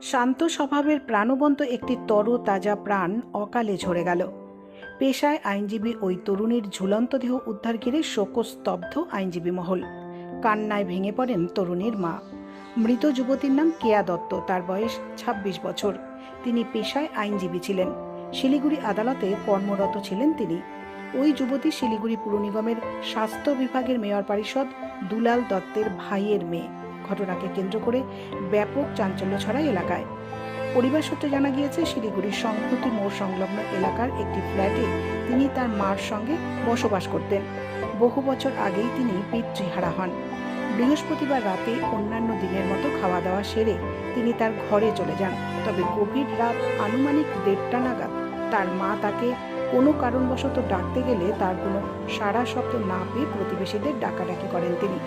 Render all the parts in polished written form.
শান্ত স্বভাবের প্রাণবন্ত একটি তরতাজা প্রাণ অকালে ঝরে গেল। পেশায় আইনজীবী ওই তরুণীর ঝুলন্ত দেহ উদ্ধার ঘিরে শোকস্তব্ধ আইনজীবী মহল। কান্নায় ভেঙে পড়েন তরুণীর মা। মৃত যুবতীর নাম কেয়া দত্ত। তার বয়স ২৬ বছর। তিনি পেশায় আইনজীবী ছিলেন। শিলিগুড়ি আদালতে কর্মরত ছিলেন তিনি। ওই যুবতী শিলিগুড়ি পুর নিগমের স্বাস্থ্য বিভাগের মেয়র পরিষদ দুলাল দত্তের ভাইয়ের মেয়ে। ঘটনাকে কেন্দ্র করে ব্যাপক চাঞ্চল্য ছড়ায় এলাকায়। পরিবার সূত্রে জানা গিয়েছে, শিলিগুড়ির সংহতি মোড় সংলগ্ন এলাকার একটি ফ্ল্যাটে তিনি তার মার সঙ্গে বসবাস করতেন। বহু বছর আগেই তিনি পিতৃহারা হন। বৃহস্পতিবার রাতে অন্যান্য দিনের মতো খাওয়া দাওয়া সেরে তিনি তার ঘরে চলে যান। তবে গভীর রাত আনুমানিক ১:৩০ নাগাদ তার মা তাকে কোনো কারণবশত ডাকতে গেলে তার কোনো সাড়া শব্দ না পেয়ে প্রতিবেশীদের ডাকাডাকি করেন তিনি।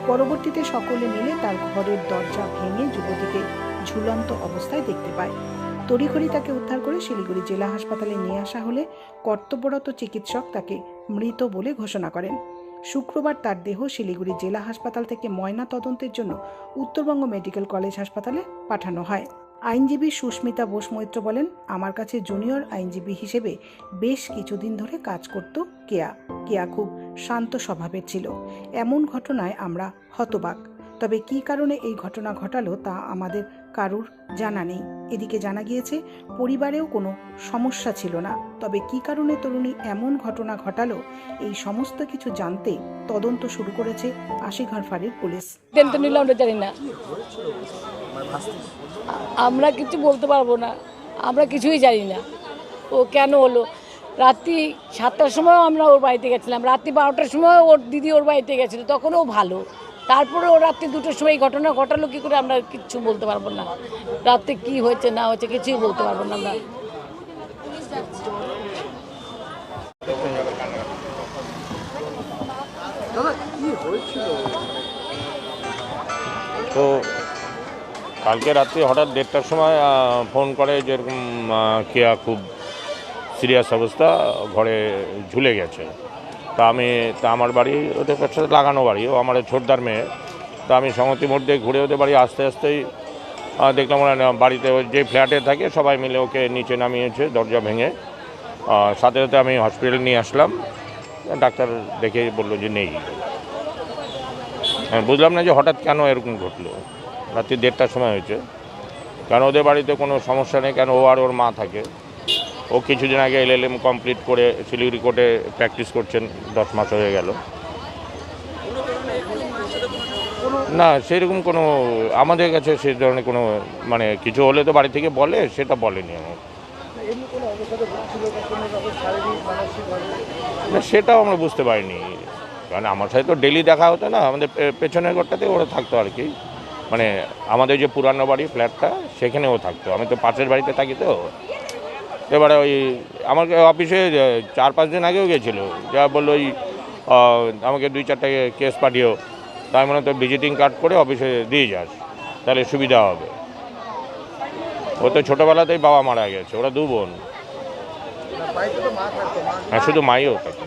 পরবর্তীতে সকলে মিলে তার ঘরের দরজা ভেঙে যুবতীকে ঝুলন্ত অবস্থায় দেখতে পায়। তড়িঘড়ি তাকে উদ্ধার করে শিলিগুড়ি জেলা হাসপাতালে নিয়ে আসা হলে কর্তব্যরত চিকিৎসক তাকে মৃত বলে ঘোষণা করেন। শুক্রবার তার দেহ শিলিগুড়ি জেলা হাসপাতাল থেকে ময়না তদন্তের জন্য উত্তরবঙ্গ মেডিকেল কলেজ হাসপাতালে পাঠানো হয়। আইনজীবী সুস্মিতা বোস মৈত্র বলেন, আমার কাছে জুনিয়র আইনজীবী হিসেবে বেশ কিছুদিন ধরে কাজ করত কেয়া খুব শান্ত স্বভাবের ছিল। এমন ঘটনায় আমরা হতবাক। তবে কী কারণে এই ঘটনা ঘটালো তা আমাদের কারুর জানা নেই। এদিকে জানা গিয়েছে পরিবারেও কোনো সমস্যা ছিল না। তবে কী কারণে তরুণী এমন ঘটনা ঘটালো, এই সমস্ত কিছু জানতে তদন্ত শুরু করেছে আশিঘর ফাঁড়ির পুলিশ। জানি না, আমরা কিছু বলতে পারবো না, আমরা কিছুই জানি না ও কেন হলো। রাত্রি 7টার সময় আমরা ওর বাড়িতে গেছিলাম, রাত্রি 12টার সময় ওর দিদি ওর বাড়িতে গেছিলো, তখন ও ভালো। তারপরে ও রাত্রি 2টোর সময় এই ঘটনা ঘটালো কী করে আমরা কিচ্ছু বলতে পারবো না। রাত্রে কী হয়েছে না হয়েছে কিছুই বলতে পারবো না আমরা। তো কালকে রাত্রি হঠাৎ 1:30টার সময় ফোন করে যেরকম কেয়া খুব সিরিয়াস অবস্থা, ঘরে ঝুলে গেছে। তা আমার বাড়ি ওদের সাথে লাগানো বাড়ি, ও আমার ছোটদার মেয়ে। তা আমি সংহতি মোড় দিয়ে ঘুরে ওদের বাড়ি আসতেই দেখলাম ওরা বাড়িতে যে ফ্ল্যাটে থাকে সবাই মিলে ওকে নিচে নামিয়েছে দরজা ভেঙে। সাথে সাথে আমি হসপিটালে নিয়ে আসলাম। ডাক্তার দেখে বললো যে নেই। বুঝলাম না যে হঠাৎ কেন এরকম ঘটলো। রাত্রি 1:30টার সময় হয়েছে। কারণ ওদের বাড়িতে কোনো সমস্যা নেই, কেন ও আর ওর মা থাকে। ও কিছুদিন আগে LLM কমপ্লিট করে শিলিগুড়ি কোর্টে প্র্যাকটিস করছেন, 10 মাস হয়ে গেল। না, সেরকম কোনো আমাদের কাছে সেই ধরনের কোনো মানে কিছু হলে তো বাড়ি থেকে বলে, সেটা বলেনি আমার। না, সেটাও আমরা বুঝতে পারিনি, কারণ আমার সাথে তো ডেলি দেখা হতো না। আমাদের পেছনের ঘরটাতে ওরা থাকতো আর কি, মানে আমাদের যে পুরানো বাড়ি ফ্ল্যাটটা সেখানে ও থাকতো। আমি তো পাশের বাড়িতে থাকি। তো এবারে ওই আমাকে অফিসে 4-5 দিন আগেও গেছিলো, যা বললো ওই আমাকে 2-4টা কেস পাঠিয়েও। তাই মানে তো ভিজিটিং কার্ড করে অফিসে দিয়ে যাস, তাহলে সুবিধা হবে। ও তো ছোটোবেলাতেই বাবা মারা গেছে, ওরা 2 বোন। হ্যাঁ, শুধু মাইও থাকে।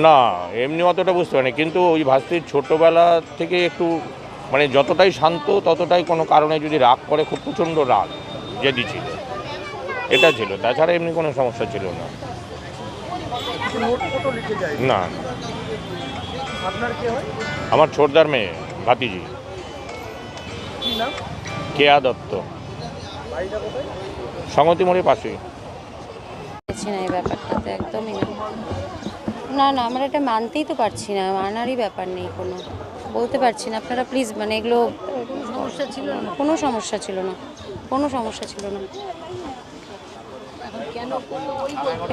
না, এমনি অতটা বুঝতে পারিনি, কিন্তু ওই ভাস্তির ছোটোবেলা থেকে একটু মানে যতটাই শান্ত ততটাই কোনো কারণে যদি রাগ করে, খুব প্রচণ্ড রাগ জেদি ছিল, এটা ছিল। তাছাড়া এমনি কোনো সমস্যা ছিল না। না, আমার ছোটদার মেয়ে, ভাতিজি, কেয়া দত্ত, সংহতি মোড়ের পাশেই। এই ব্যাপারটাতে একদমই না, না আমরা এটা মানতেই তো পারছি না, মানারই ব্যাপার নেই কোনো, বলতে পারছি না। আপনারা প্লিজ, মানে এগুলো সমস্যা ছিল না, কোনো সমস্যা ছিল না, কোনো সমস্যা ছিল না।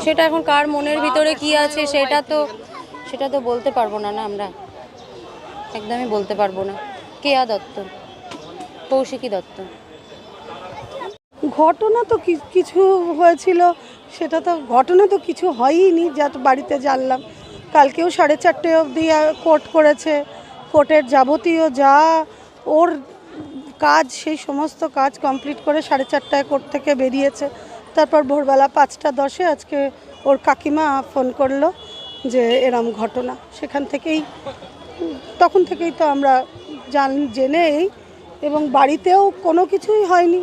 সেটা এখন কার মনের ভিতরে কি আছে সেটা তো বলতে পারবো না, না আমরা একদমই বলতে পারবো না। কেয়া দত্ত, কৌশিকী দত্ত। ঘটনা তো কিছু হয়েছিল, সেটা তো ঘটনা তো কিছু হয়ইনি, যা বাড়িতে জানলাম। কালকেও 4:30 অবধি কোর্ট করেছে। কোর্টের যাবতীয় যা ওর কাজ, সেই সমস্ত কাজ কমপ্লিট করে 4:30টায় কোর্ট থেকে বেরিয়েছে। তারপর ভোরবেলা 5:10 আজকে ওর কাকিমা ফোন করলো যে এরম ঘটনা। সেখান থেকেই তখন থেকেই তো আমরা জেনেই, এবং বাড়িতেও কোনো কিছুই হয়নি।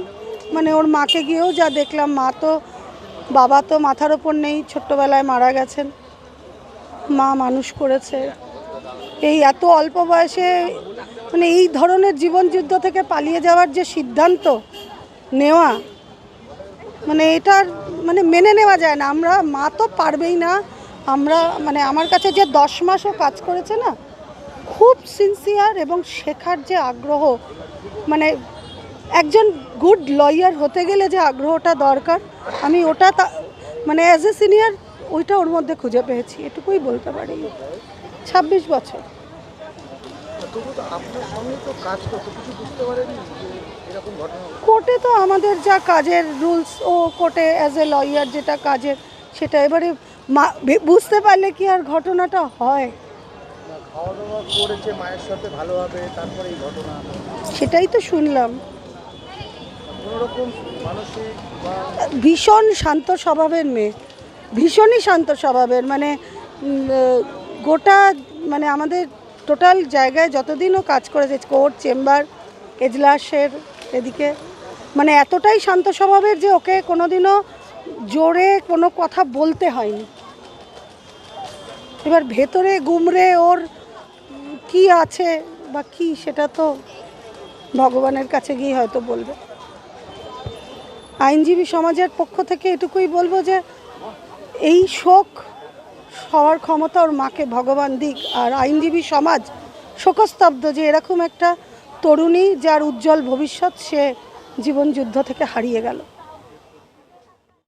মানে ওর মাকে গিয়েও যা দেখলাম, বাবা তো মাথার ওপর নেই, ছোট্টবেলায় মারা গেছেন, মা মানুষ করেছে। এই এত অল্প বয়সে মানে এই ধরনের জীবনযুদ্ধ থেকে পালিয়ে যাওয়ার যে সিদ্ধান্ত নেওয়া, মানে এটার মানে মেনে নেওয়া যায় না। আমরা মা তো পারবেই না। আমরা মানে আমার কাছে যে 10 মাসও কাজ করেছে না, খুব সিনসিয়ার এবং শেখার যে আগ্রহ, মানে একজন গুড লয়ার হতে গেলে যে আগ্রহটা দরকার, আমি ওটা মানে অ্যাজ এ সিনিয়র ওইটা ওর মধ্যে খুঁজে পেয়েছি, এটুকুই বলতে পারি। 26 বছর। কোর্টে তো আমাদের যা কাজের রুলস, ও কোর্টে অ্যাজ এ লয়ার যেটা কাজের সেটা, এবারে বুঝতে পারলে কি আর ঘটনাটা হয়। সেটাই তো শুনলাম। ভীষণ শান্ত স্বভাবের মেয়ে, ভীষণই শান্ত স্বভাবের। মানে গোটা মানে আমাদের টোটাল জায়গায় যতদিনও কাজ করেছে, কোর্ট, চেম্বার, এজলাসের এদিকে, মানে এতটাই শান্ত স্বভাবের যে ওকে কোনোদিনও জোরে কোনো কথা বলতে হয়নি। এবার ভেতরে গুমরে ওর কি আছে বা কি, সেটা তো ভগবানের কাছে গিয়ে হয়তো বলবে। আইনজীবী সমাজের পক্ষ থেকে এটুকুই বলবো যে এই শোক হওয়ার ক্ষমতা ওর মাকে ভগবান দিক। আর আইনজীবী সমাজ শোকস্তব্ধ যে এরকম একটা তরুণী যার উজ্জ্বল ভবিষ্যৎ সে জীবনযুদ্ধ থেকে হারিয়ে গেল।